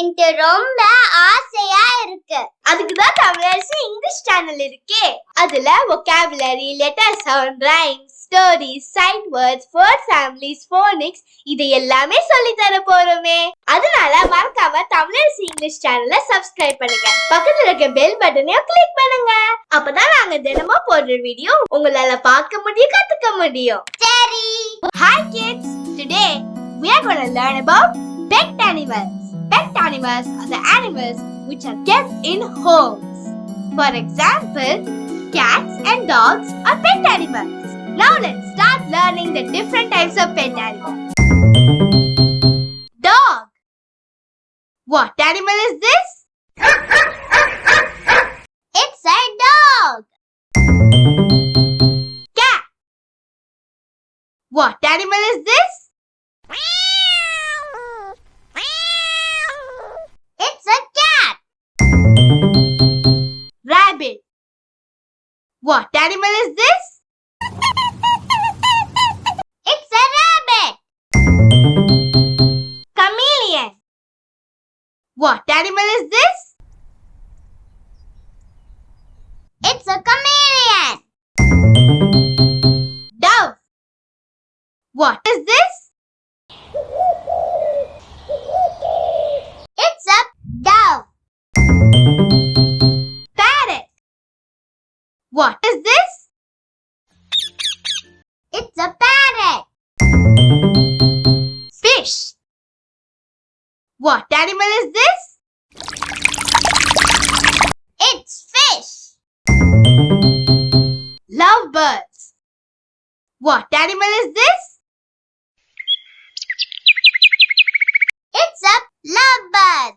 எனக்கு ரொம்ப ஆசையா இருக்கு. அதுக்கு தான் தமிழரசி இங்கிலீஷ் சேனல் இருக்கே. அதுல vocabulary, letter sound, rhymes, stories, sight words, word families, phonics இது எல்லாமே சொல்லி தர போறோமே. அதனால மறக்காம தமிழரசி இங்கிலீஷ் சேனலை சப்ஸ்கிரைப் பண்ணுங்க. பக்கத்துல இருக்க பெல் பட்டனையும் கிளிக் பண்ணுங்க. அப்பதான் நாங்க தினமும் போடுற வீடியோ உங்களால பார்க்க முடியும், கத்துக்க முடியும். சரி. Hi kids, today we are going to learn about pet animals. Pet animals are the animals which are kept in homes. For example, cats and dogs are pet animals. Now let's start learning the different types of pet animals. Dog. What animal is this? It's a dog. Cat. What animal is this? It's a cat. Rabbit. What animal is this? It's a rabbit. Chameleon. What animal is this? It's a chameleon. Dove. What is this? It's a dove. Parrot. What is this? It's a parrot. Fish. What animal is this? It's fish. Lovebirds. What animal is this? It's a lovebird.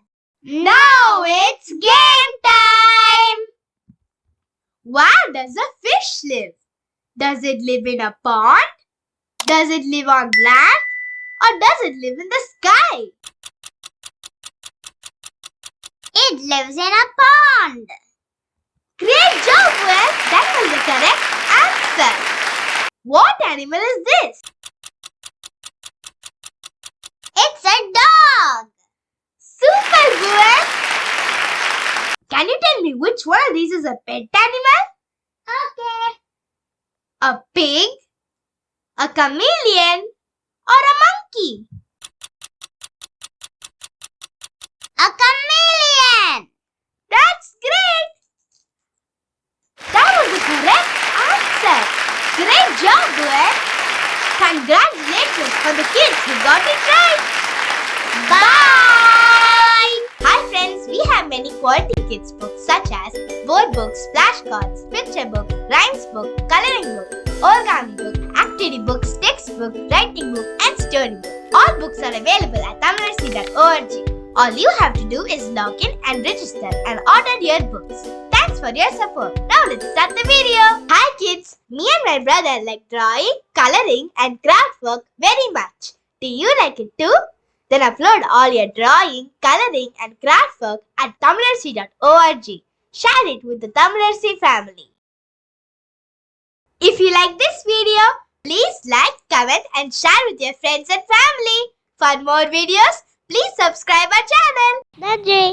Now it's game time! Where does a fish live? Does it live in a pond? Does it live on land? Or does it live in the sky? It lives in a pond. Great job, Wes! That was the correct answer. What animal is this? It's a dog. Super, Wes! Can you tell me which one of these is a pet animal? Okay. A pig, a chameleon, or a monkey? A chameleon. That's great! That was the correct answer. Great job, Wes! Congratulations for the kids who got it right. Bye. Hi friends, we have many quality kids books such as board books, flashcards, picture book, rhymes book, coloring book, origami book, activity books, textbook, writing book and story book. All books are available at tamilarasi.org. All you have to do is log in and register and order your books. Thanks for your support. Now let's start the video. Hi kids, me and my brother like drawing, coloring and craft work very much. Do you like it too? Then upload all your drawing, coloring and craft work at tamilarasi.org. Share it with the Tamilarasi family. If you like this video, please like, comment and share with your friends and family. For more videos, please subscribe our channel. Nandri.